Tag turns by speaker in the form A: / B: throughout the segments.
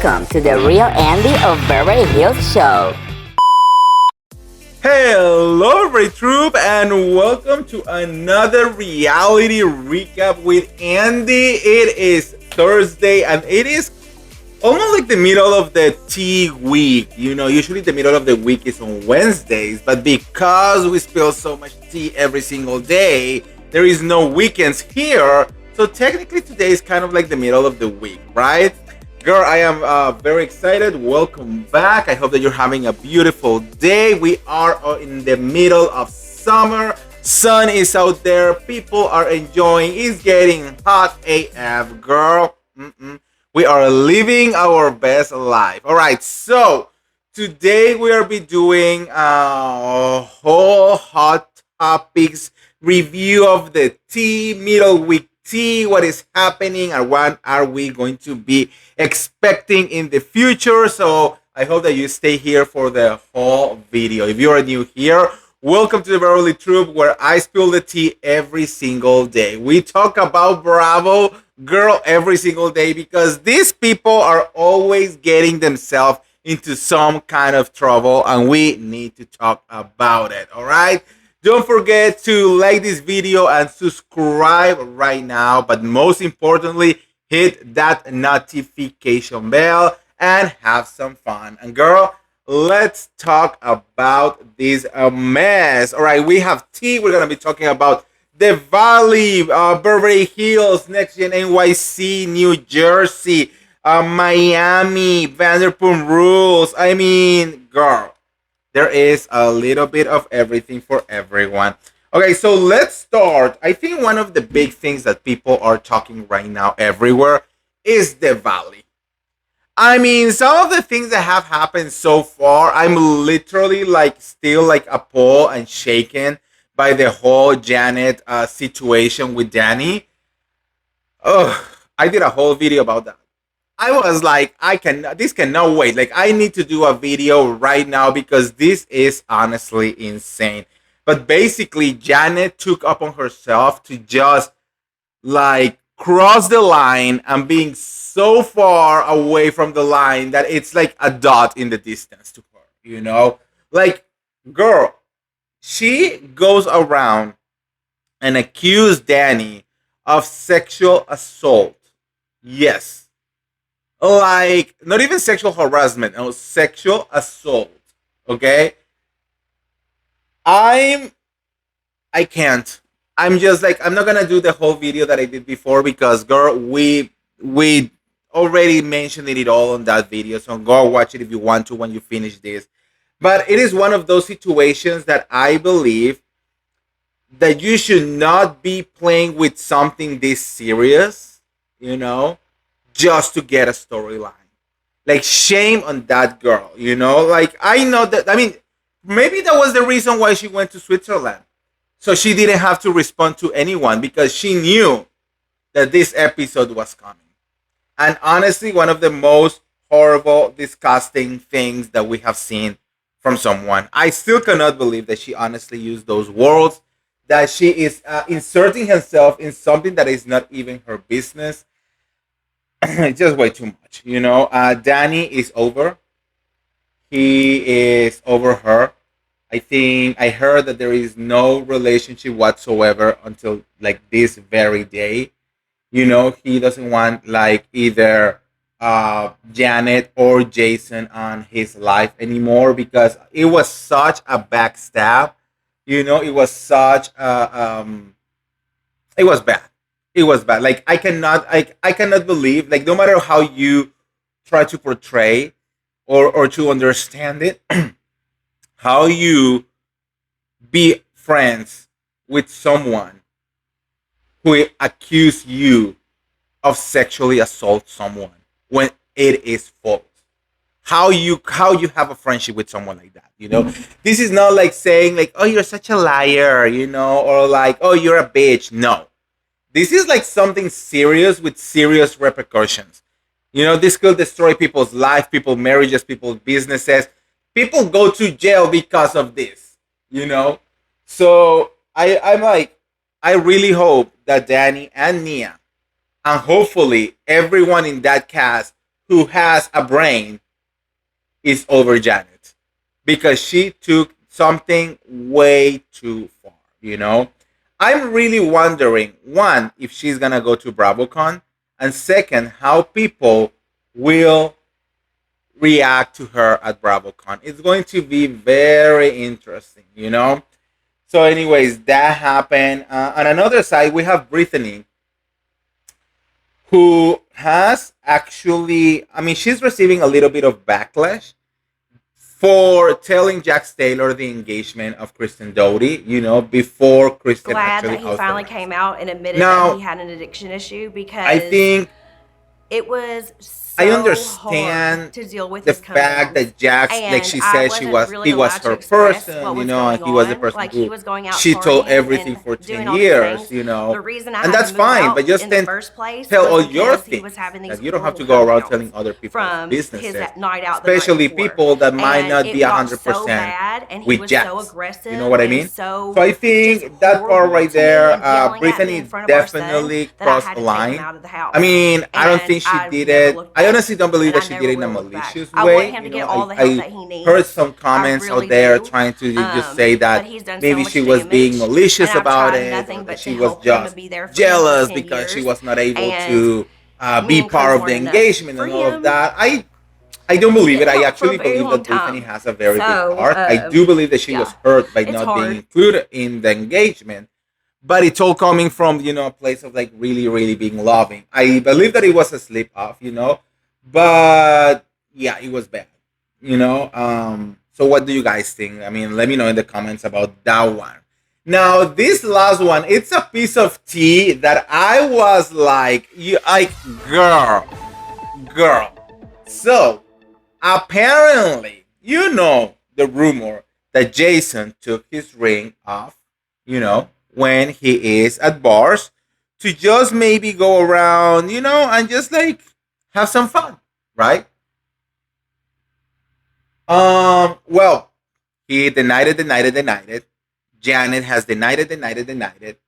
A: Welcome to the Real Andy of Beverly Hills Show.
B: Hello, every troop, and welcome to another reality recap with Andy. It is Thursday, and it is almost like the middle of the tea week. You know, usually the middle of the week is on Wednesdays, but because we spill so much tea every single day, there is no weekends here. So technically today is kind of like the middle of the week, right? Girl, I am very excited. Welcome back. I hope that you're having a beautiful day. We are in the middle of summer. Sun is out there. People are enjoying. It's getting hot AF, girl. We are living our best life. All right, so today we are be doing a whole hot topics review of the tea, middle week tea, what is happening, and what are we going to be expecting in the future. So I hope that you stay here for the whole video. If you are new here, welcome to the Beverly Troop, where I spill the tea every single day. We talk about Bravo, girl, every single day, because these people are always getting themselves into some kind of trouble, and we need to talk about it. All right, don't forget to like this video and subscribe right now, but most importantly, hit that notification bell and have some fun. And girl, let's talk about this mess. All right, we have tea. We're gonna be talking about the Valley, Beverly Hills, Next Gen NYC, New Jersey, Miami, Vanderpump Rules. I mean, girl, there is a little bit of everything for everyone. Okay, so let's start. I think one of the big things that people are talking right now everywhere is the Valley. I mean, some of the things that have happened so far, I'm literally like still like appalled and shaken by the whole Janet situation with Danny. Oh, I did a whole video about that. I was like, this cannot wait. Like, I need to do a video right now because this is honestly insane. But basically, Janet took upon herself to just like cross the line and being so far away from the line that it's like a dot in the distance to her, you know? Like, girl, she goes around and accused Danny of sexual assault. Yes. Like, not even sexual harassment, no, sexual assault. Okay? I can't. I'm just like, I'm not gonna do the whole video that I did before because, girl, we already mentioned it all on that video. So go watch it if you want to when you finish this. But it is one of those situations that I believe that you should not be playing with something this serious, you know, just to get a storyline. Like, shame on that girl, you know? Like, I know that, I mean, maybe that was the reason why she went to Switzerland. So she didn't have to respond to anyone because she knew that this episode was coming. And honestly, one of the most horrible, disgusting things that we have seen from someone. I still cannot believe that she honestly used those words, that she is inserting herself in something that is not even her business. It's just way too much, you know. Danny is over. He is over her. I think I heard that there is no relationship whatsoever until like this very day. You know, he doesn't want like either Janet or Jason on his life anymore because it was such a backstab. You know, it was such a it was bad. It was bad. Like, I cannot believe, like, no matter how you try to portray or to understand it, how you be friends with someone who accuse you of sexually assault someone when it is false. How you have a friendship with someone like that, you know? This is not like saying like, oh, you're such a liar, you know, or like, oh, you're a bitch. No. This is like something serious with serious repercussions. You know, this could destroy people's life, people's marriages, people's businesses. People go to jail because of this, you know? So I'm like, I really hope that Danny and Nia, and hopefully everyone in that cast who has a brain is over Janet because she took something way too far, you know? I'm really wondering, one, if she's gonna go to BravoCon, and second, how people will react to her at BravoCon. It's going to be very interesting, you know? So, anyways, that happened. On another side, we have Brittany, who has actually, I mean, she's receiving a little bit of backlash for telling Jax Taylor the engagement of Kristen Doty, you know, before Kristen
C: Glad
B: actually
C: that he finally
B: authorized.
C: came out and admitted
B: Now,
C: that he had an addiction issue because
B: I think
C: it was so
B: I
C: hard
B: understand
C: to deal with
B: the
C: his come
B: fact
C: downs.
B: that Jax, like
C: And
B: she
C: I
B: said,
C: wasn't really
B: he was
C: allowed to
B: her
C: express
B: person,
C: what
B: you
C: was
B: know, and
C: going
B: he was the
C: on.
B: person
C: Like,
B: who
C: he was going out
B: she told
C: partying
B: everything
C: and
B: for
C: doing
B: 10
C: all these
B: years,
C: things.
B: you know,
C: The reason I
B: and
C: had
B: that's
C: to move
B: fine,
C: out
B: but just
C: in
B: then
C: the first place
B: tell all
C: was
B: your
C: because he
B: things.
C: was having these
B: That you don't have
C: horrible
B: to go
C: come
B: around
C: downs
B: telling other people's
C: from his
B: businesses,
C: night out the night
B: especially
C: before.
B: people that might
C: And
B: not be
C: it got so
B: 100%
C: bad, and he
B: with
C: was so
B: Jax.
C: aggressive
B: You know what I
C: and
B: mean?
C: so
B: So I
C: just
B: think that part
C: horrible
B: right
C: to me
B: there,
C: and yelling at me in
B: Brittany
C: front of our son
B: definitely
C: that I
B: crossed
C: had
B: a
C: to take him
B: line.
C: out of the house.
B: I mean, I don't
C: And
B: think she
C: I've
B: did
C: never
B: it.
C: looked
B: I
C: back.
B: honestly don't believe
C: And
B: that
C: I
B: she did
C: never
B: it in a
C: will look back.
B: malicious
C: I want
B: way.
C: him
B: You
C: to
B: know,
C: get all the help
B: I
C: that he
B: heard
C: needs.
B: some
C: I
B: comments out
C: really
B: there
C: do.
B: trying to just say
C: But
B: that
C: he's done so
B: maybe
C: much
B: she was being
C: damage, and
B: malicious
C: I've
B: about
C: tried
B: it, or
C: nothing
B: that
C: but to
B: she was
C: help him and
B: just
C: be there for him for
B: jealous
C: 10
B: because she
C: years.
B: was not able
C: And
B: to
C: me
B: be
C: and Chris
B: part of the
C: weren't enough
B: engagement
C: for
B: and all of
C: him
B: that. I don't
C: to
B: believe
C: get
B: it. I
C: help for a
B: actually
C: very
B: believe
C: long
B: that Brittany
C: time.
B: has a very big
C: So,
B: heart. I do believe that she was
C: yeah,
B: hurt by
C: it's
B: not being
C: hard.
B: included in the engagement, but it's all coming from, you know, a place of like really, really being loving. I believe that it was a slip off, you know, but yeah, it was bad, you know. So what do you guys think? I mean, let me know in the comments about that one. Now, this last one, it's a piece of tea that I was like, girl, girl. So apparently, you know the rumor that Jason took his ring off, you know, when he is at bars to just maybe go around, you know, and just like have some fun, right? Well, he denied it. Janet has denied it.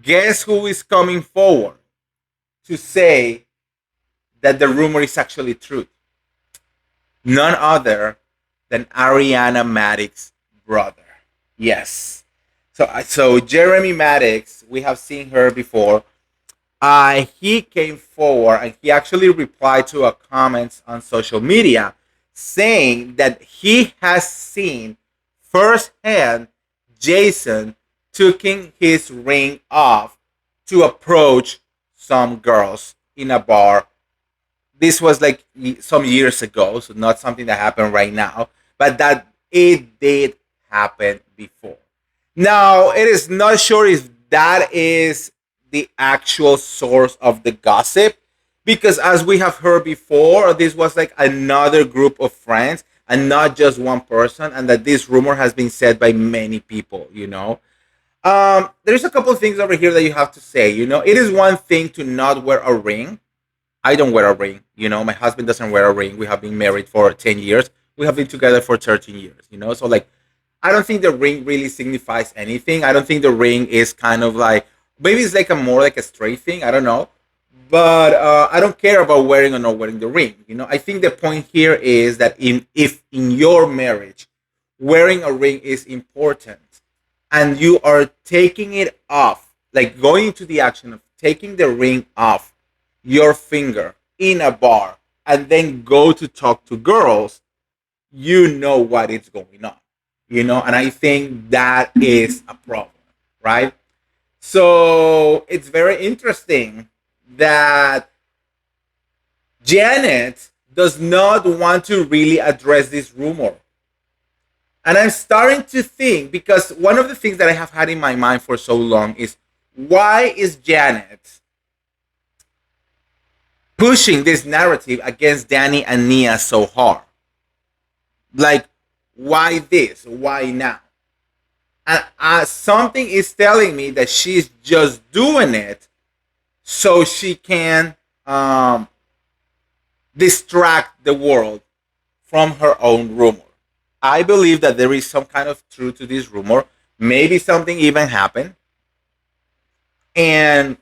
B: Guess who is coming forward to say that the rumor is actually true? None other than Ariana Maddox's brother. Yes. So Jeremy Maddox, we have seen her before. He came forward and he actually replied to a comments on social media saying that he has seen firsthand Jason taking his ring off to approach some girls in a bar. This was like some years ago, so not something that happened right now, but that it did happen before. Now, it is not sure if that is the actual source of the gossip, because as we have heard before, this was like another group of friends and not just one person, and that this rumor has been said by many people, you know. There's a couple of things over here that you have to say, you know. It is one thing to not wear a ring. I don't wear a ring. You know, my husband doesn't wear a ring. We have been married for 10 years. We have been together for 13 years, you know? So, like, I don't think the ring really signifies anything. I don't think the ring is kind of like, maybe it's like a more like a straight thing. I don't know. But I don't care about wearing or not wearing the ring. You know, I think the point here is that if in your marriage, wearing a ring is important and you are taking it off, like going to the action of taking the ring off your finger in a bar and then go to talk to girls, you know what is going on, you know, and I think that is a problem, right? So it's very interesting that Janet does not want to really address this rumor. And I'm starting to think, because one of the things that I have had in my mind for so long is, why is Janet pushing this narrative against Danny and Nia so hard? Like, why this? Why now? And something is telling me that she's just doing it so she can distract the world from her own rumor. I believe that there is some kind of truth to this rumor. Maybe something even happened. And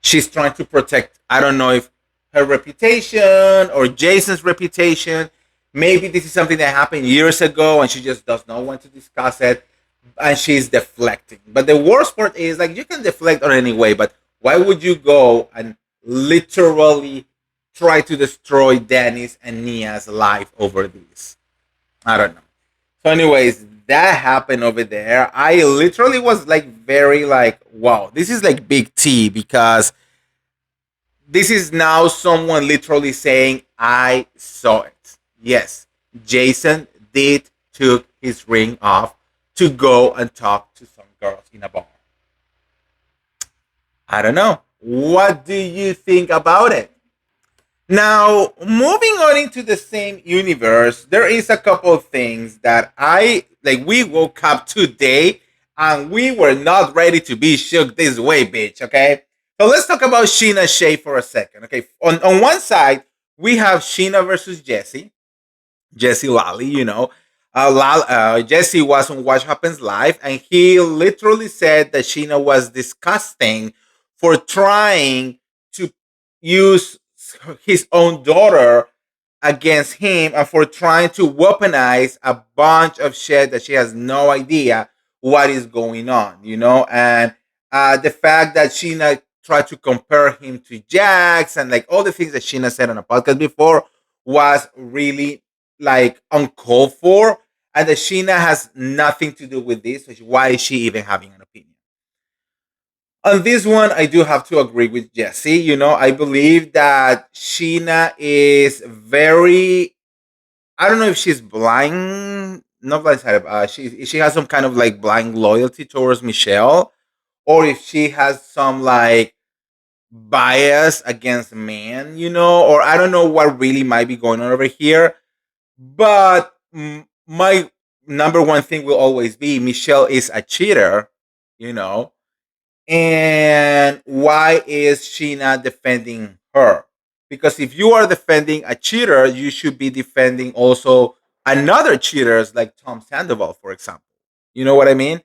B: she's trying to protect, I don't know if her reputation or Jason's reputation. Maybe this is something that happened years ago and she just does not want to discuss it and she's deflecting. But the worst part is like you can deflect on any way, but why would you go and literally try to destroy Dennis and Nia's life over this? I don't know. So, anyways, that happened over there. I literally was like very like, wow, this is like big T because this is now someone literally saying, I saw it. Yes, Jason did took his ring off to go and talk to some girls in a bar. I don't know. What do you think about it? Now, moving on into the same universe, there is a couple of things that I like. We woke up today and we were not ready to be shook this way, bitch. Okay. So let's talk about Scheana Shay for a second. Okay. On one side, we have Scheana versus Jesse Lally, you know. Jesse was on What Happens Live, and he literally said that Sheena was disgusting for trying to use his own daughter against him and for trying to weaponize a bunch of shit that she has no idea what is going on, you know? And the fact that Sheena tried to compare him to Jax and like all the things that Sheena said on a podcast before was really like uncalled for. And that Sheena has nothing to do with this. So why is she even having an opinion? On this one, I do have to agree with Jesse. You know, I believe that Sheena is very. I don't know if she's blind, not blindsided. She has some kind of like blind loyalty towards Michelle, or if she has some like bias against men, you know, or I don't know what really might be going on over here. But my number one thing will always be Michelle is a cheater, you know, and why is she not defending her? Because if you are defending a cheater, you should be defending also another cheaters like Tom Sandoval, for example. You know what I mean?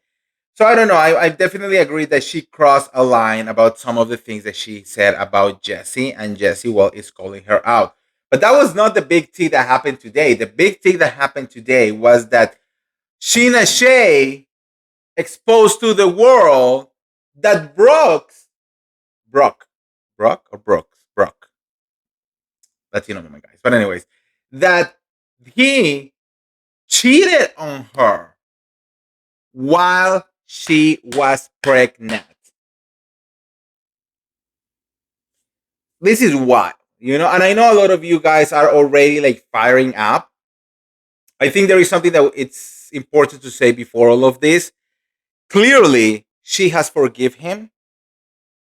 B: So I don't know. I definitely agree that she crossed a line about some of the things that she said about Jesse, and Jesse, well, is calling her out. But that was not the big T that happened today. The big T that happened today was that Sheena Shay exposed to the world that Brock or Brooks, Brock, Latino my guys. But anyways, that he cheated on her while she was pregnant. This is what, you know, and I know a lot of you guys are already like firing up. I think there is something that it's important to say before all of this. Clearly, she has forgive him,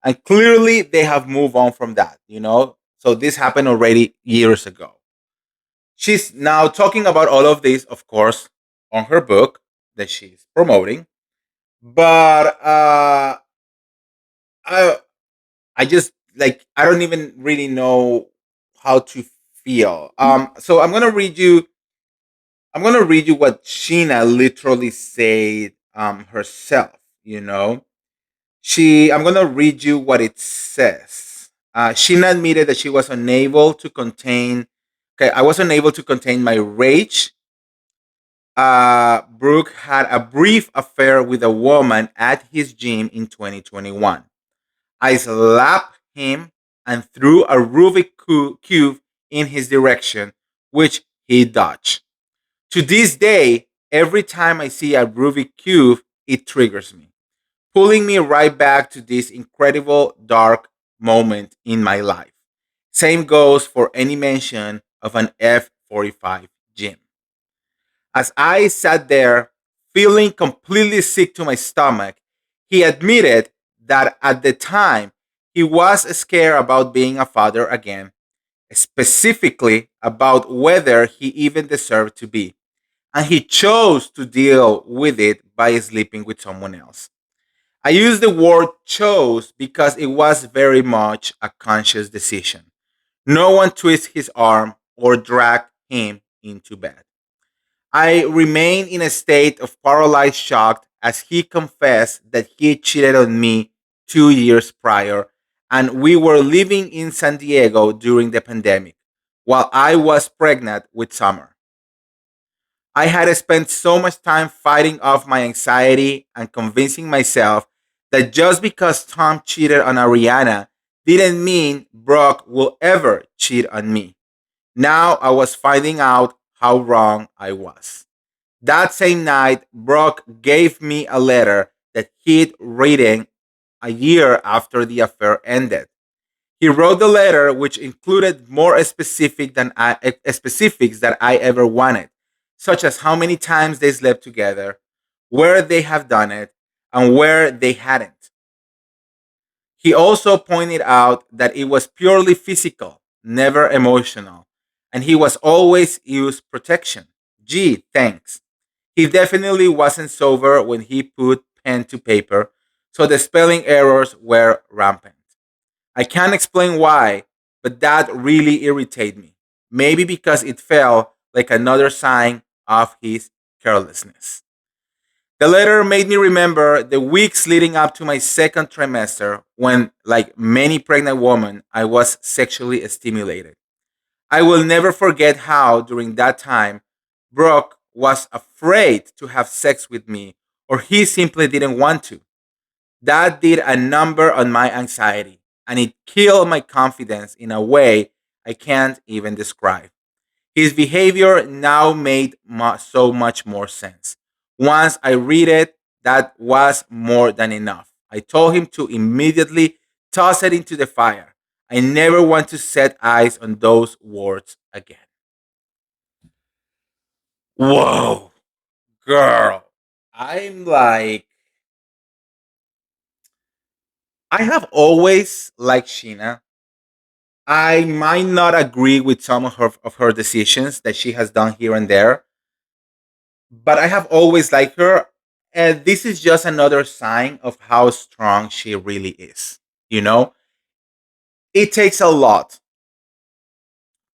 B: and clearly they have moved on from that, you know. So this happened already years ago. She's now talking about all of this, of course, on her book that she's promoting. But I I just like I don't even really know how to feel. So I'm gonna read you what Sheena literally said herself, you know. I'm gonna read you what it says. Sheena admitted that she was unable to contain okay, I was unable to contain my rage. Brooke had a brief affair with a woman at his gym in 2021. I slapped him and threw a cube in his direction, which he dodged. To this day, every time I see a Rubik cube, it triggers me, pulling me right back to this incredible dark moment in my life. Same goes for any mention of an F-45 gym. As I sat there, feeling completely sick to my stomach, he admitted that at the time he was scared about being a father again, specifically about whether he even deserved to be. And he chose to deal with it by sleeping with someone else. I use the word chose because it was very much a conscious decision. No one twisted his arm or dragged him into bed. I remained in a state of paralyzed shock as he confessed that he cheated on me 2 years prior and we were living in San Diego during the pandemic while I was pregnant with Summer. I had spent so much time fighting off my anxiety and convincing myself that just because Tom cheated on Ariana didn't mean Brock will ever cheat on me. Now I was finding out how wrong I was. That same night, Brock gave me a letter that he'd written a year after the affair ended. He wrote the letter, which included more specifics that I ever wanted, such as how many times they slept together, where they have done it, and where they hadn't. He also pointed out that it was purely physical, never emotional, and he was always used protection. Gee, thanks. He definitely wasn't sober when he put pen to paper, so the spelling errors were rampant. I can't explain why, but that really irritated me. Maybe because it felt like another sign of his carelessness. The letter made me remember the weeks leading up to my second trimester when, like many pregnant women, I was sexually stimulated. I will never forget how, during that time, Brooke was afraid to have sex with me or he simply didn't want to. That did a number on my anxiety, and it killed my confidence in a way I can't even describe. His behavior now made so much more sense. Once I read it, that was more than enough. I told him to immediately toss it into the fire. I never want to set eyes on those words again. Whoa, girl. I'm like, I have always liked Sheena. I might not agree with some of her decisions that she has done here and there, but I have always liked her. And this is just another sign of how strong she really is. You know, it takes a lot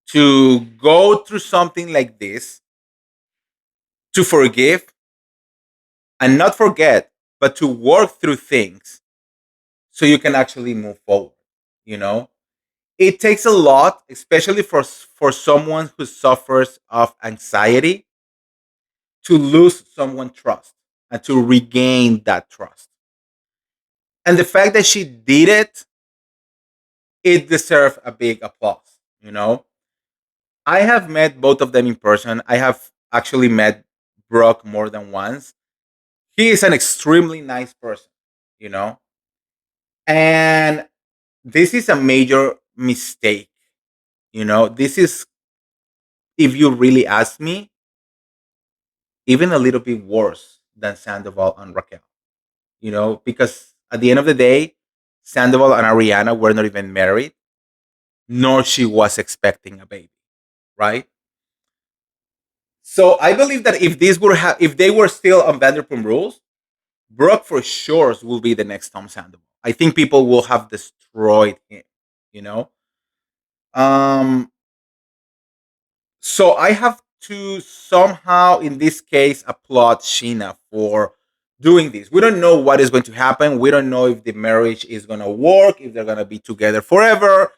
B: to go through something like this, to forgive and not forget, but to work through things so you can actually move forward. You know, it takes a lot, especially for someone who suffers of anxiety, to lose someone trust and to regain that trust. And the fact that she did it, it deserves a big applause. You know, I have met both of them in person. I have actually met Brooke more than once. He is an extremely nice person, you know, and this is a major mistake. You know, this is, if you really ask me, even a little bit worse than Sandoval and Raquel. You know, because at the end of the day, Sandoval and Ariana were not even married, nor she was expecting a baby, right? So I believe that if they were still on Vanderpump Rules, Brooke for sure will be the next Tom Sandoval. I think people will have destroyed him, you know. Um, so I have to somehow, in this case, applaud Sheena for doing this. We don't know what is going to happen. We don't know if the marriage is going to work, if they're going to be together forever,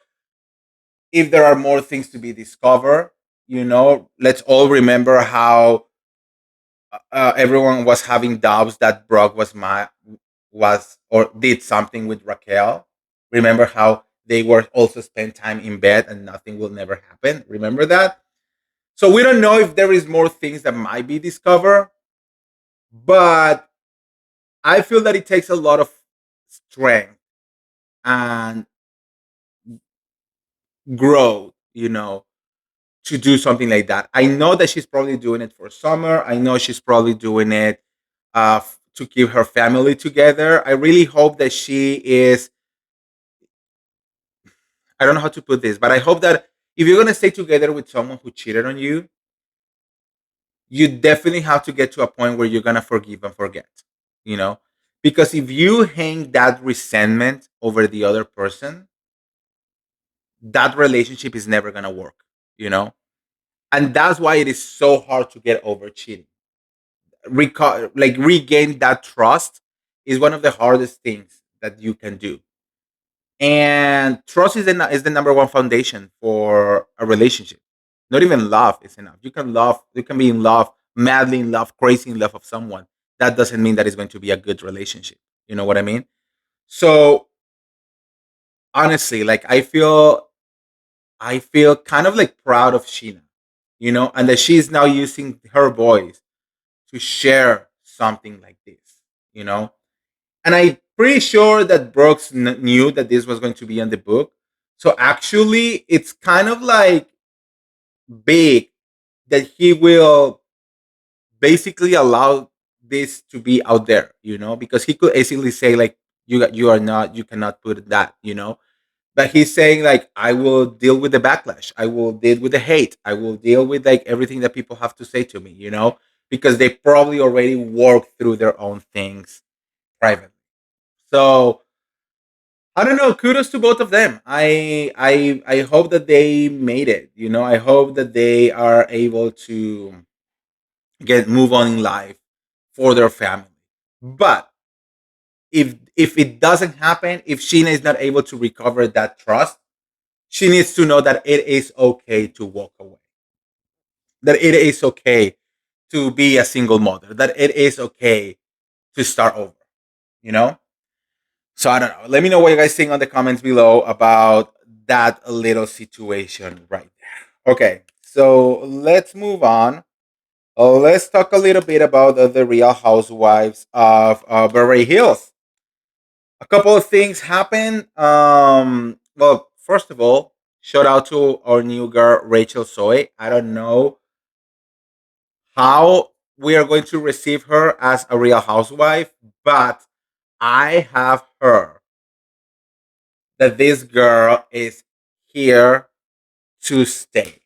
B: if there are more things to be discovered. You know, let's all remember how everyone was having doubts that Brock was or did something with Raquel. Remember how they were also spent time in bed and nothing will never happen. Remember that? So we don't know if there is more things that might be discovered, but I feel that it takes a lot of strength and growth, you know, to do something like that. I know that she's probably doing it for summer. I know she's probably doing it to keep her family together. I really hope that she is. I don't know how to put this, but I hope that if you're gonna stay together with someone who cheated on you, you definitely have to get to a point where you're gonna forgive and forget. You know, because if you hang that resentment over the other person, that relationship is never gonna work. You know, and that's why it is so hard to get over cheating. Like regain that trust is one of the hardest things that you can do. And trust is the number one foundation for a relationship. Not even love is enough. You can be in love, madly in love, crazy in love of someone. That doesn't mean that it's going to be a good relationship. You know what I mean? So honestly, like I feel kind of like proud of Sheena, you know, and that she's now using her voice to share something like this, you know. And I'm pretty sure that Brooks knew that this was going to be in the book. So actually, it's kind of like big that he will basically allow this to be out there, you know, because he could easily say like you cannot put that, you know. But he's saying like I will deal with the backlash, I will deal with the hate, I will deal with like everything that people have to say to me, you know, because they probably already worked through their own things privately. So I don't know. Kudos to both of them. I hope that they made it. You know, I hope that they are able to get move on in life for their family. But if it doesn't happen, if Sheena is not able to recover that trust, she needs to know that it is okay to walk away. That it is okay to be a single mother. That it is okay to start over. You know. So I don't know. Let me know what you guys think on the comments below about that little situation right there. Okay, so let's move on. Let's talk a little bit about the Real Housewives of Beverly Hills. A couple of things happened. Well, first of all, shout out to our new girl Rachel Soy. I don't know how we are going to receive her as a Real Housewife, but I have heard that this girl is here to stay.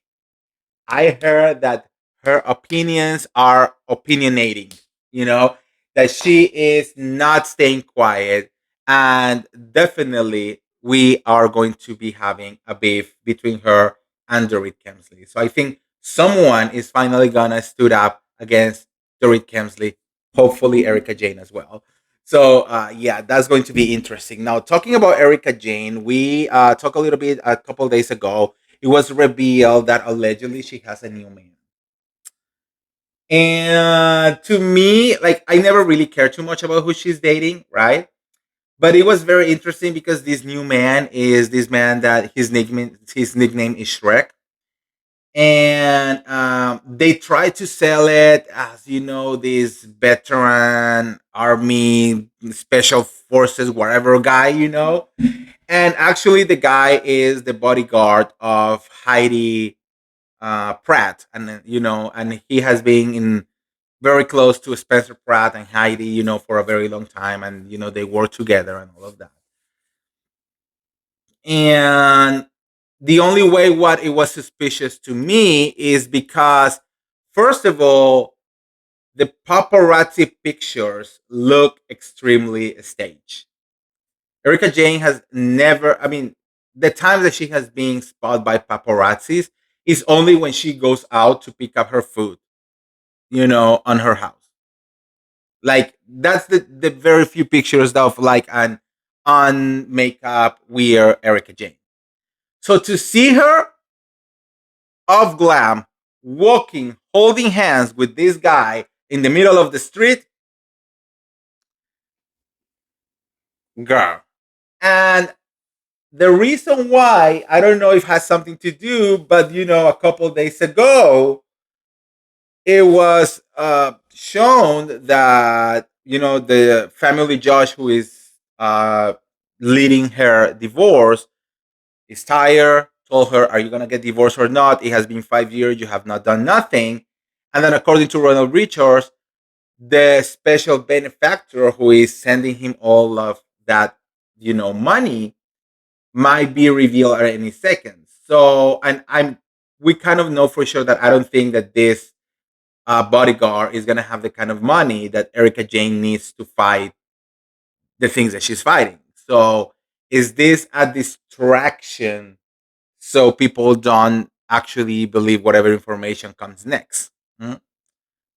B: I heard that her opinions are opinionating, you know, that she is not staying quiet. And definitely, we are going to be having a beef between her and Dorit Kemsley. So I think someone is finally going to stood up against Dorit Kemsley, hopefully, Erica Jane as well. So yeah, that's going to be interesting. Now, talking about Erica Jane, we talked a little bit a couple days ago. It was revealed that allegedly she has a new man. And to me, like I never really cared too much about who she's dating, right? But it was very interesting because this new man is this man that his nickname is Shrek, and they try to sell it as you know this veteran army special forces whatever guy, you know, and actually the guy is the bodyguard of Heidi Pratt, and you know, and he has been in very close to Spencer Pratt and Heidi, you know, for a very long time, and you know they work together and all of that. And the only way what it was suspicious to me is because, first of all, the paparazzi pictures look extremely staged. Erica Jane has never, I mean, the time that she has been spotted by paparazzis is only when she goes out to pick up her food, you know, on her house. Like that's the very few pictures of like an on makeup weird Erica Jane. So to see her of glam walking, holding hands with this guy in the middle of the street, girl. And the reason why I don't know if it has something to do, but you know, a couple of days ago, it was shown that you know the family judge who is leading her divorce is tired. Told her, "Are you gonna get divorced or not? It has been 5 years. You have not done nothing." And then, according to Ronald Richards, the special benefactor who is sending him all of that, you know, money might be revealed at any second. So, and we kind of know for sure that I don't think that this bodyguard is gonna have the kind of money that Erica Jane needs to fight the things that she's fighting. So, is this a distraction so people don't actually believe whatever information comes next? Hmm?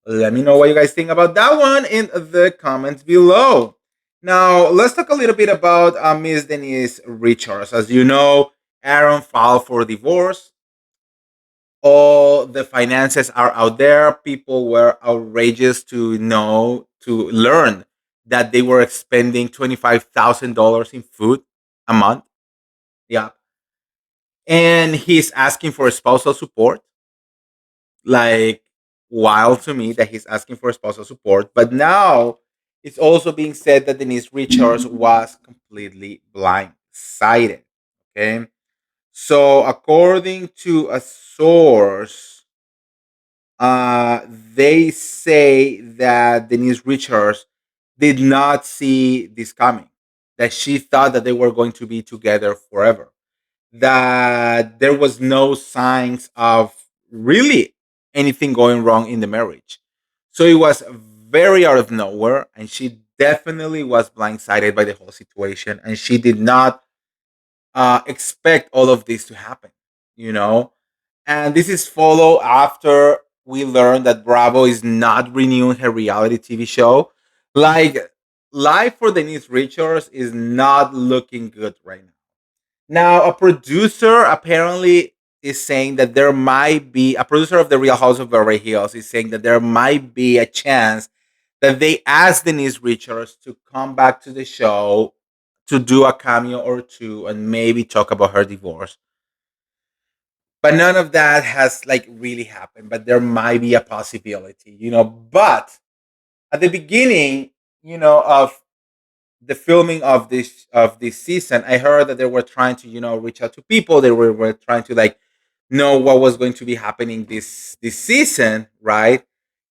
B: Let me know what you guys think about that one in the comments below. Now, let's talk a little bit about Miss Denise Richards. As you know, Aaron filed for divorce. All the finances are out there. People were outrageous to learn that they were spending $25,000 in food a month. Yeah. And he's asking for spousal support. Like, wild to me that he's asking for spousal support. But now it's also being said that Denise Richards was completely blindsided. Okay. So, according to a source, they say that Denise Richards did not see this coming, that she thought that they were going to be together forever, that there was no signs of really anything going wrong in the marriage. So it was very out of nowhere, and she definitely was blindsided by the whole situation, and she did not expect all of this to happen, you know? And this is follow after we learned that Bravo is not renewing her reality TV show. Like, life for Denise Richards is not looking good right now. Now, a producer apparently is saying that there might be a producer of the Real House of Beverly Hills is saying that there might be a chance that they ask Denise Richards to come back to the show to do a cameo or two and maybe talk about her divorce. But none of that has like really happened. But there might be a possibility, But at the beginning, of the filming of this season, I heard that they were trying to reach out to people. They were trying to like know what was going to be happening this season, right?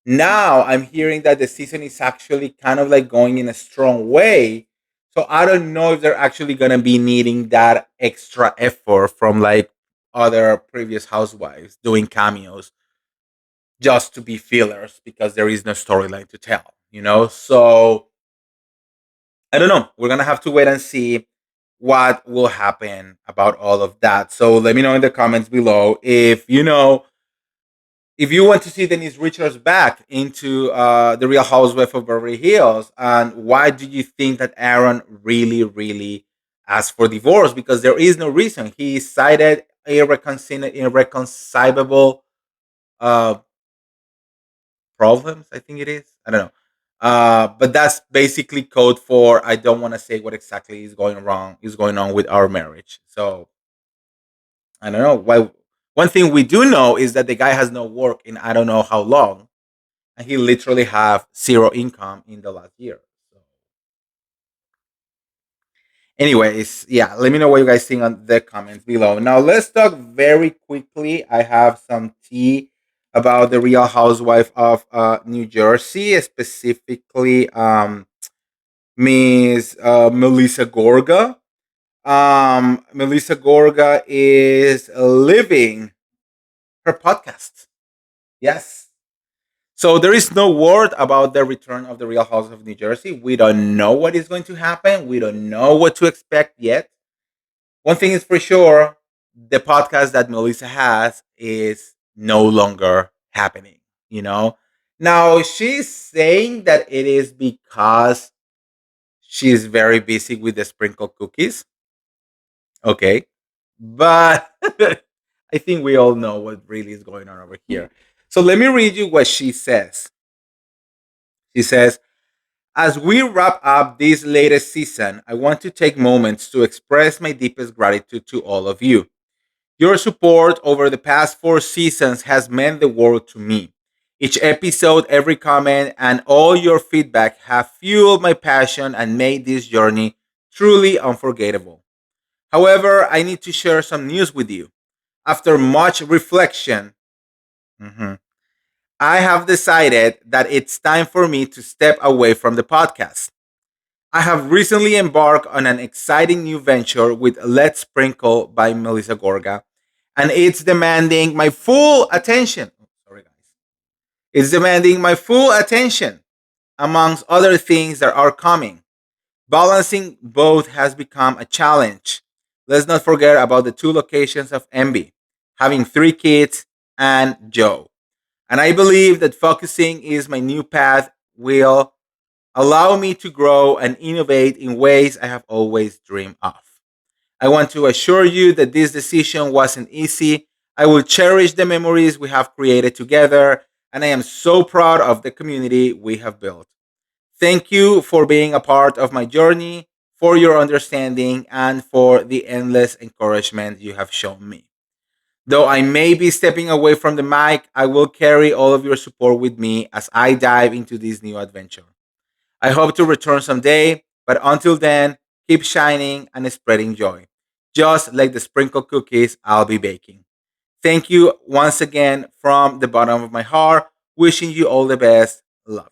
B: Now I'm hearing that the season is actually kind of like going in a strong way. So I don't know if they're actually gonna be needing that extra effort from like other previous housewives doing cameos just to be fillers because there is no storyline to tell. So I don't know. We're gonna have to wait and see what will happen about all of that. So let me know in the comments below if you want to see Denise Richards back into the Real Housewife of Beverly Hills, and why do you think that Aaron really, really asked for divorce? Because there is no reason. He cited irreconcilable uh, problems. I think it is. I don't know. But that's basically code for I don't want to say what exactly is going on with our marriage. So I don't know. Why one thing we do know is that the guy has no work in I don't know how long, and he literally have zero income in the last year. So anyways, yeah, let me know what you guys think on the comments below. Now let's talk very quickly. I have some tea about the Real Housewife of New Jersey, specifically Miss Melissa Gorga. Melissa Gorga is living her podcast. Yes. So there is no word about the return of the Real House of New Jersey. We don't know what is going to happen. We don't know what to expect yet. One thing is for sure, the podcast that Melissa has is no longer happening, you know? Now, she's saying that it is because she's very busy with the sprinkle cookies. Okay. But I think we all know what really is going on over here. So let me read you what she says. She says, as we wrap up this latest season, I want to take moments to express my deepest gratitude to all of you. Your support over the past 4 seasons has meant the world to me. Each episode, every comment, and all your feedback have fueled my passion and made this journey truly unforgettable. However, I need to share some news with you. After much reflection, mhm, I have decided that it's time for me to step away from the podcast. I have recently embarked on an exciting new venture with Let's Sprinkle by Melissa Gorga, and it's demanding my full attention. Oh, sorry, guys. It's demanding my full attention, amongst other things that are coming. Balancing both has become a challenge. Let's not forget about the 2 locations of Envy, having 3 kids, and Joe. And I believe that focusing is my new path will allow me to grow and innovate in ways I have always dreamed of. I want to assure you that this decision wasn't easy. I will cherish the memories we have created together, and I am so proud of the community we have built. Thank you for being a part of my journey, for your understanding, and for the endless encouragement you have shown me. Though I may be stepping away from the mic, I will carry all of your support with me as I dive into this new adventure. I hope to return someday, but until then, keep shining and spreading joy, just like the sprinkle cookies I'll be baking. Thank you once again from the bottom of my heart. Wishing you all the best. Love.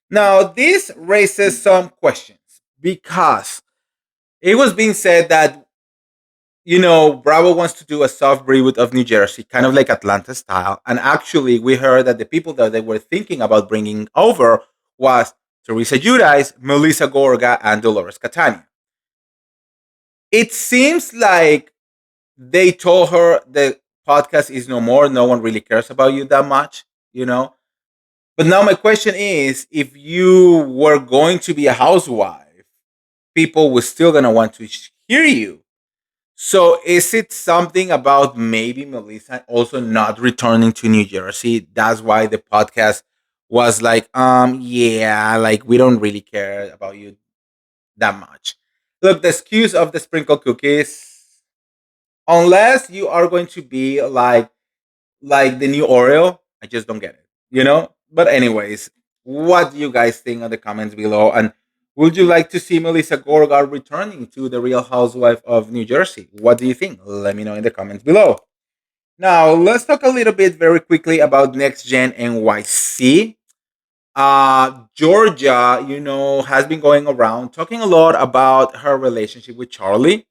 B: Now, this raises some questions because it was being said that, Bravo wants to do a soft reboot of New Jersey, kind of like Atlanta style. And actually, we heard that the people that they were thinking about bringing over was Teresa Giudice, Melissa Gorga, and Dolores Catania. It seems like they told her the podcast is no more. No one really cares about you that much, you know? But now my question is, if you were going to be a housewife, people were still going to want to hear you. So is it something about maybe Melissa also not returning to New Jersey? That's why the podcast was like, yeah, like we don't really care about you that much. Look, the excuse of the sprinkle cookies, unless you are going to be like the new Oreo, I just don't get it, you know? But anyways, what do you guys think in the comments below? And would you like to see Melissa Gorga returning to the Real Housewife of New Jersey? What do you think? Let me know in the comments below. Now, let's talk a little bit very quickly about Next Gen NYC. Georgia, has been going around talking a lot about her relationship with Charlie.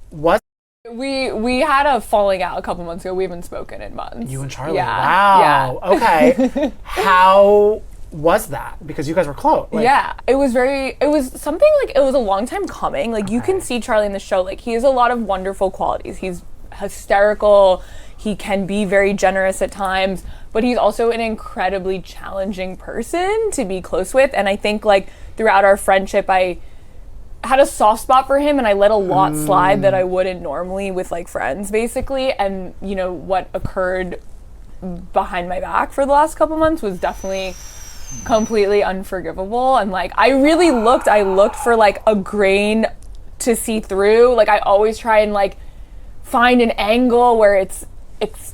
D: What?
E: We had a falling out a couple months ago. We haven't spoken in months.
D: You and Charlie?
E: Yeah.
D: Wow.
E: Yeah.
D: Okay. How was that? Because you guys were close.
E: Yeah. It was something like, it was a long time coming. Like, you can see Charlie in the show. Like, he has a lot of wonderful qualities. He's hysterical. He can be very generous at times, but he's also an incredibly challenging person to be close with. And I think, like, throughout our friendship, I had a soft spot for him, and I let a lot slide that I wouldn't normally with, like, friends, basically. And, what occurred behind my back for the last couple months was definitely completely unforgivable. And, like, I looked for, like, a grain to see through. Like, I always try and, like, find an angle where it's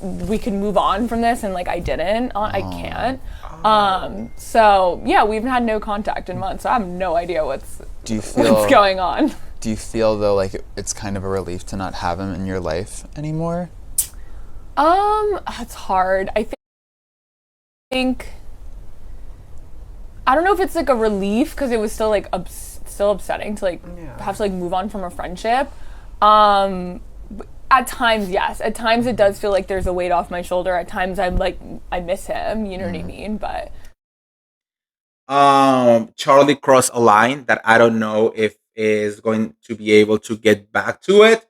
E: we can move on from this, and, like, I can't. So yeah, we've had no contact in months, so I have no idea what's going on.
F: Do you feel though like it's kind of a relief to not have him in your life anymore?
E: It's hard. I think I don't know if it's like a relief, because it was still like still upsetting to like have to like move on from a friendship. At times, yes. At times it does feel like there's a weight off my shoulder. At times I'm like, I miss him, you know what I mean? But
B: Charlie crossed a line that I don't know if is going to be able to get back to it.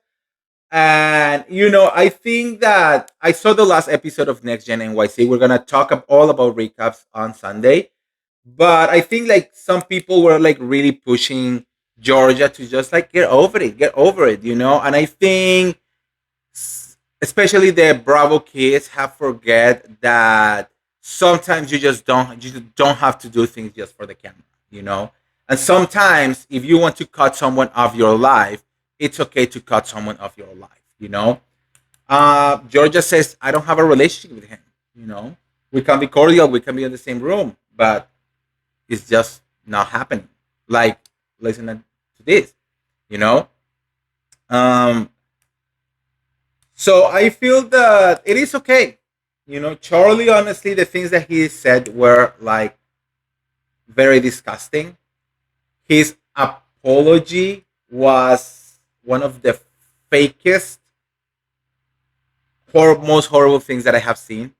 B: And I think that I saw the last episode of Next Gen NYC. We're gonna talk all about recaps on Sunday. But I think like some people were like really pushing Georgia to just like get over it, And I think especially the Bravo kids have forget that sometimes you just don't have to do things just for the camera, And sometimes if you want to cut someone off your life, it's okay to cut someone off your life, Georgia says, I don't have a relationship with him, We can be cordial, we can be in the same room, but it's just not happening. Like, listen to this, So I feel that it is okay. Charlie, honestly, the things that he said were like very disgusting. His apology was one of the fakest, most horrible things that I have seen,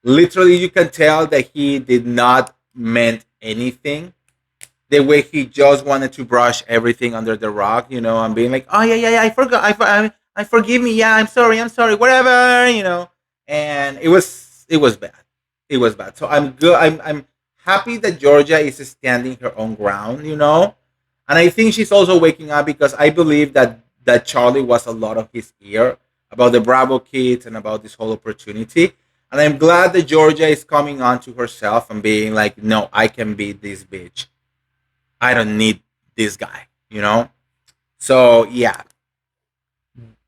B: Literally, you can tell that he did not meant anything. The way he just wanted to brush everything under the rug, and being like, oh, yeah, I forgot, I forgive me. Yeah, I'm sorry, whatever, And it was bad. It was bad. So I'm good. I'm happy that Georgia is standing her own ground, and I think she's also waking up because I believe that Charlie was a lot of his ear about the Bravo kids and about this whole opportunity. And I'm glad that Georgia is coming on to herself and being like, no, I can beat this bitch. I don't need this guy. So yeah,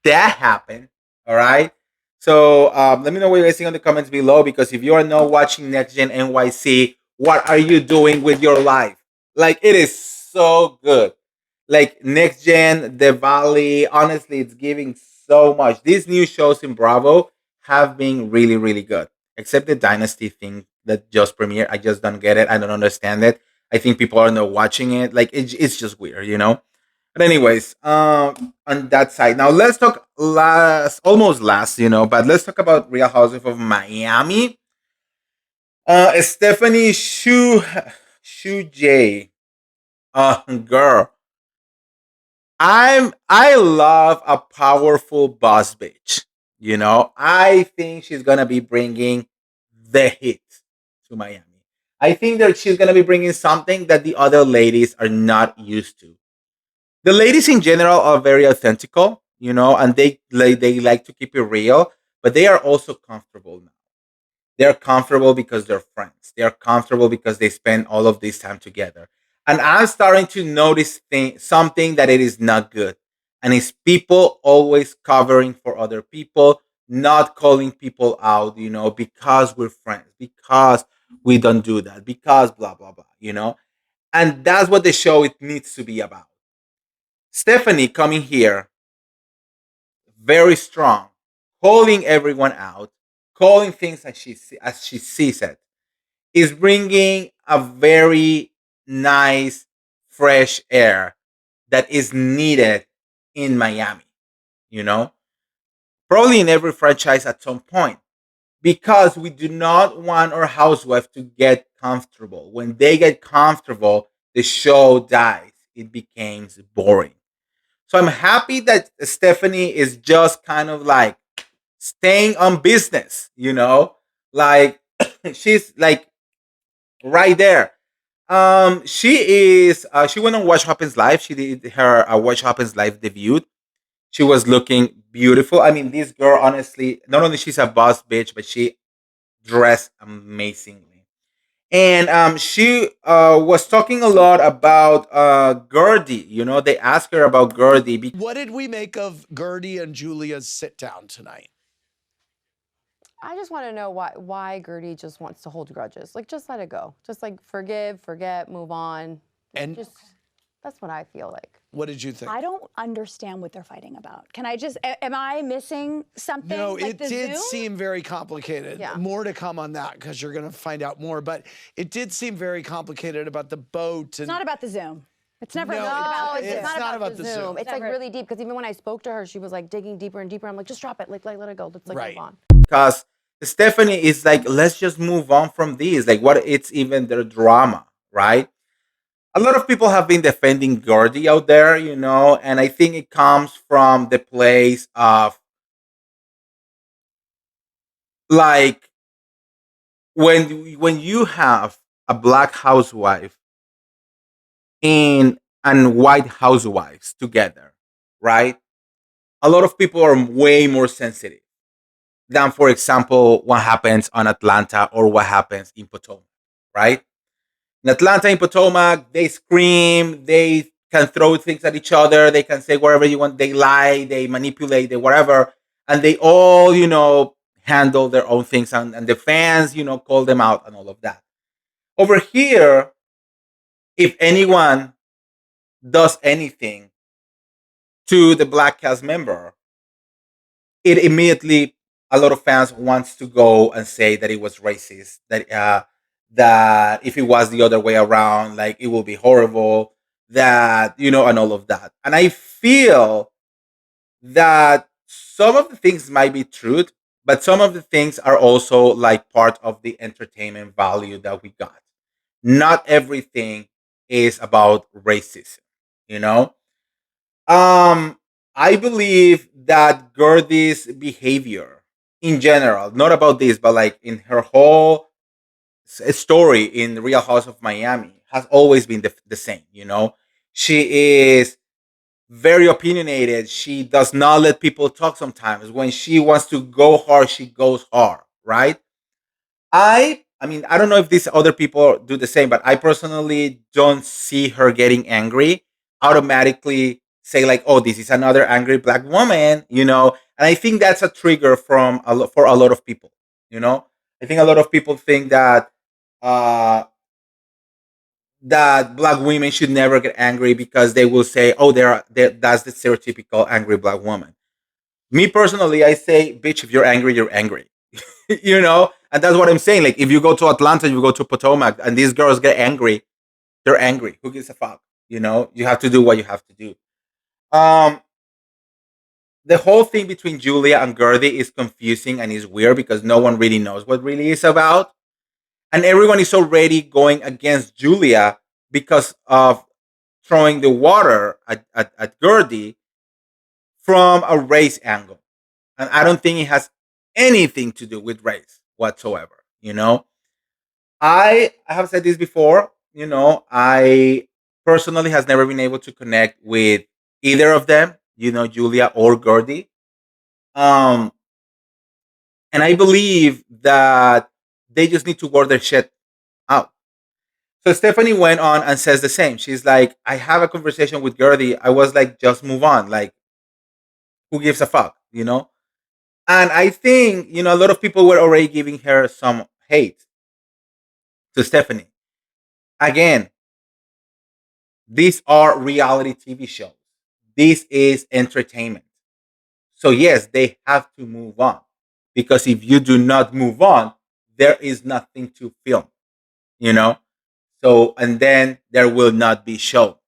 B: that happened. All right. So let me know what you guys think in the comments below, because if you are not watching Next Gen NYC, what are you doing with your life? Like, it is so good. Like Next Gen, The Valley, honestly, it's giving so much. These new shows in Bravo have been really, really good. Except the Dynasty thing that just premiered. I just don't get it. I don't understand it. I think people are not watching it. Like, it's just weird. But anyways, on that side, now let's talk almost last, but let's talk about Real Housewives of Miami. Stephanie Shu J, girl, I love a powerful boss bitch. I think she's gonna be bringing the hit to Miami. I think that she's gonna be bringing something that the other ladies are not used to. The ladies in general are very authentical, and they like to keep it real, but they are also comfortable now. They're comfortable because they're friends. They're comfortable because they spend all of this time together. And I'm starting to notice something that it is not good. And it's people always covering for other people, not calling people out, because we're friends, because we don't do that, because blah, blah, blah. And that's what the show it needs to be about. Stephanie coming here, very strong, calling everyone out, calling things as she sees it, is bringing a very nice, fresh air that is needed in Miami. You know, probably in every franchise at some point, because we do not want our housewife to get comfortable. When they get comfortable, the show dies. It becomes boring. So I'm happy that Stephanie is just kind of like staying on business, like she's like right there. She went on Watch Happens Live. She did her Watch Happens Live debut. She was looking beautiful. I mean, this girl, honestly, not only she's a boss bitch, but she dressed amazingly. And she was talking a lot about Gertie. They asked her about Gertie.
G: What did we make of Gertie and Julia's sit down tonight?
H: I just want to know why Gertie just wants to hold grudges. Like, just let it go. Just like forgive, forget, move on.
G: And
H: just that's what I feel like.
G: What did you think?
I: I don't understand what they're fighting about. Can I just, am I missing something?
G: No,
I: like
G: it did seem very complicated.
H: Yeah.
G: More to come on that because you're going to find out more. But it did seem very complicated about the boat. And
I: It's not about the Zoom. It's never
G: No,
I: about the Zoom.
H: It's not about
G: the
H: the Zoom. It's like
I: Never.
H: really deep, because even when I spoke to her, she was like digging deeper and deeper. I'm like, just drop it. Like let it go. Let's
G: Right.
H: move on.
B: Because Stephanie is like, let's just move on from this. Like, what it's even their drama, right? A lot of people have been defending Gordy out there, and I think it comes from the place of like when you have a black housewife and white housewives together, right? A lot of people are way more sensitive than, for example, what happens on Atlanta or what happens in Potomac, right? In Atlanta and Potomac, they scream, they can throw things at each other, they can say whatever you want, they lie, they manipulate, they whatever, and they all, handle their own things, and the fans, call them out and all of that. Over here, if anyone does anything to the black cast member, it immediately, a lot of fans wants to go and say that it was racist, that if it was the other way around, like it will be horrible, and all of that. And I feel that some of the things might be truth, but some of the things are also like part of the entertainment value that we got. Not everything is about racism, you know? I believe that Gertie's behavior in general, not about this, but like in her whole story in the Real House of Miami has always been the same. She is very opinionated. She does not let people talk sometimes. When she wants to go hard, she goes hard, right? I mean, I don't know if these other people do the same, but I personally don't see her getting angry automatically say like, "Oh, this is another angry black woman." And I think that's a trigger for a lot of people. I think a lot of people think uh that black women should never get angry because they will say, "Oh, that's the stereotypical angry black woman." Me personally, I say, "Bitch, if you're angry, you're angry." And that's what I'm saying. Like, if you go to Atlanta, you go to Potomac, and these girls get angry, they're angry. Who gives a fuck? You have to do what you have to do. Um, the whole thing between Julia and Gertie is confusing and is weird because no one really knows what really is about, and everyone is already going against Julia because of throwing the water at Gertie from a race angle. And I don't think it has anything to do with race whatsoever. I have said this before. I personally has never been able to connect with either of them, Julia or Gertie. Um, and I believe that they just need to work their shit out. So Stephanie went on and says the same. She's like, I have a conversation with Gertie. I was like, just move on. Like, who gives a fuck? And I think, a lot of people were already giving her some hate to Stephanie. Again, these are reality TV shows. This is entertainment. So, yes, they have to move on. Because if you do not move on, there is nothing to film, you know? So, and then there will not be show.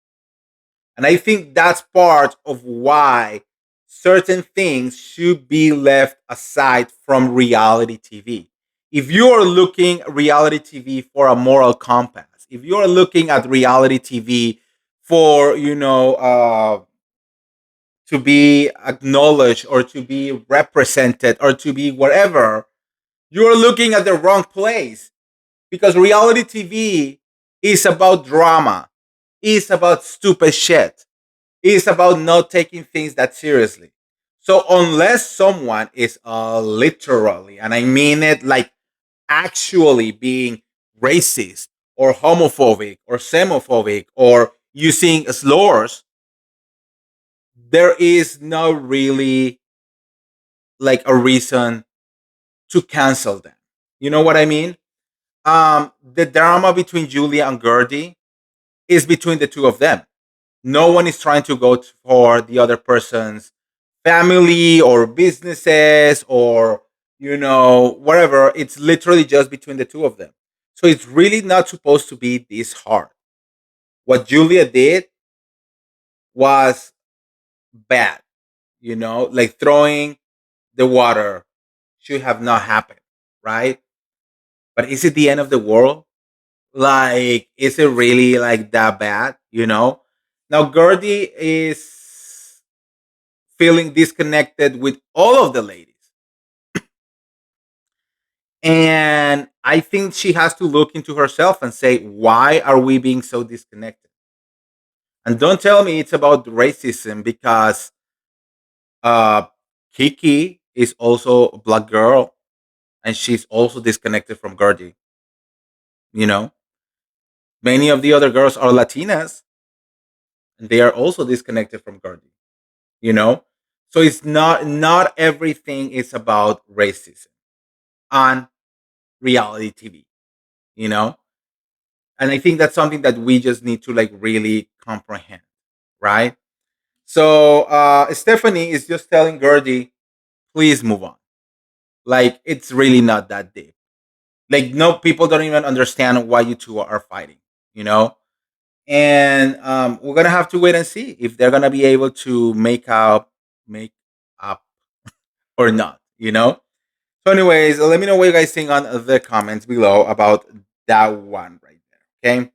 B: And I think that's part of why certain things should be left aside from reality TV. If you are looking at reality TV for a moral compass, if you are looking at reality TV for, to be acknowledged or to be represented or to be whatever, you're looking at the wrong place because reality TV is about drama, is about stupid shit, is about not taking things that seriously. So unless someone is literally, and I mean it like actually being racist or homophobic or xenophobic or using slurs, there is no really like a reason to cancel them. You know what I mean? The drama between Julia and Gertie is between the two of them. No one is trying to go for the other person's family or businesses or whatever. It's literally just between the two of them. So it's really not supposed to be this hard. What Julia did was bad, like throwing the water should have not happened, right? But is it the end of the world? Like, is it really like that bad? Now Gertie is feeling disconnected with all of the ladies. And I think she has to look into herself and say, why are we being so disconnected? And don't tell me it's about racism because uh, Kiki is also a black girl and she's also disconnected from Gertie. You know, many of the other girls are Latinas and they are also disconnected from Gertie. You know, so it's not everything is about racism on reality TV. You know, and I think that's something that we just need to like really comprehend, right? So Stephanie is just telling Gertie, please move on. Like, it's really not that deep. Like, no, people don't even understand why you two are fighting. And we're gonna have to wait and see if they're gonna be able to make up or not. So, anyways, let me know what you guys think on the comments below about that one right there. Okay.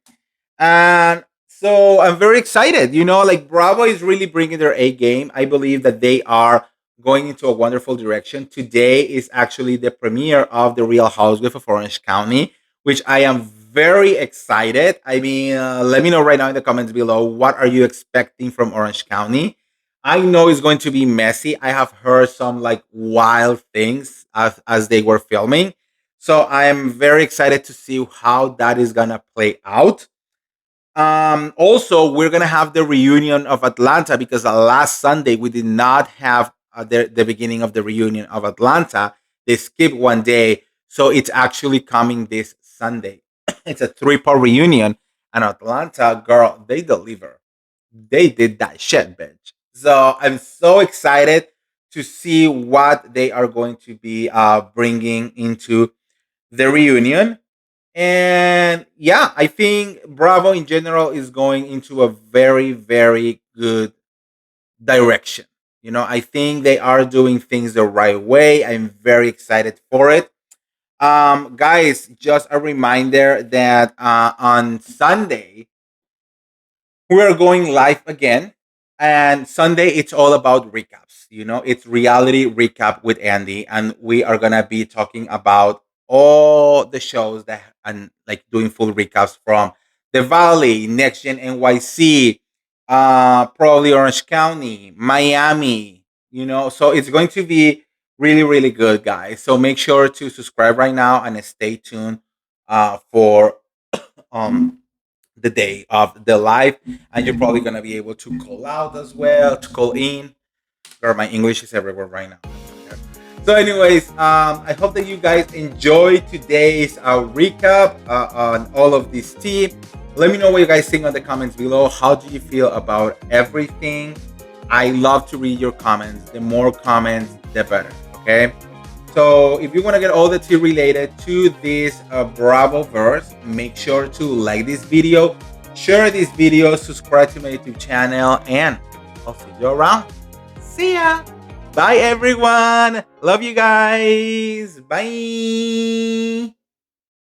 B: And so I'm very excited. Like Bravo is really bringing their A game. I believe that they are going into a wonderful direction. Today is actually the premiere of The Real Housewives of Orange County, which I am very excited. I mean, let me know right now in the comments below, what are you expecting from Orange County? I know it's going to be messy. I have heard some like wild things as they were filming. So I am very excited to see how that is gonna play out. Also, we're gonna have the reunion of Atlanta because last Sunday we did not have the beginning of the reunion of Atlanta. They skipped one day, so it's actually coming this Sunday. It's a 3-part reunion, and Atlanta, girl, they deliver. They did that shit, bitch. So I'm so excited to see what they are going to be bringing into the reunion. And yeah, I think Bravo in general is going into a very, very good direction. You know, I think they are doing things the right way. I'm very excited for it. Guys, just a reminder that on Sunday, we are going live again. And Sunday, it's all about recaps. You know, it's reality recap with Andy. And we are going to be talking about all the shows that and like doing full recaps from The Valley, Next Gen NYC, probably Orange County, Miami, you know. So it's going to be really, really good, guys. So make sure to subscribe right now and stay tuned for the day of the live, and you're probably gonna be able to call out as well, to call in. Girl, my English is everywhere right now. So, anyways, I hope that you guys enjoyed today's recap on all of this tea. Let me know what you guys think on the comments below. How do you feel about everything? I love to read your comments. The more comments, the better. Okay. So if you want to get all the tea related to this Bravo verse, make sure to like this video, share this video, subscribe to my YouTube channel, and I'll see you around. See ya. Bye, everyone. Love you guys. Bye.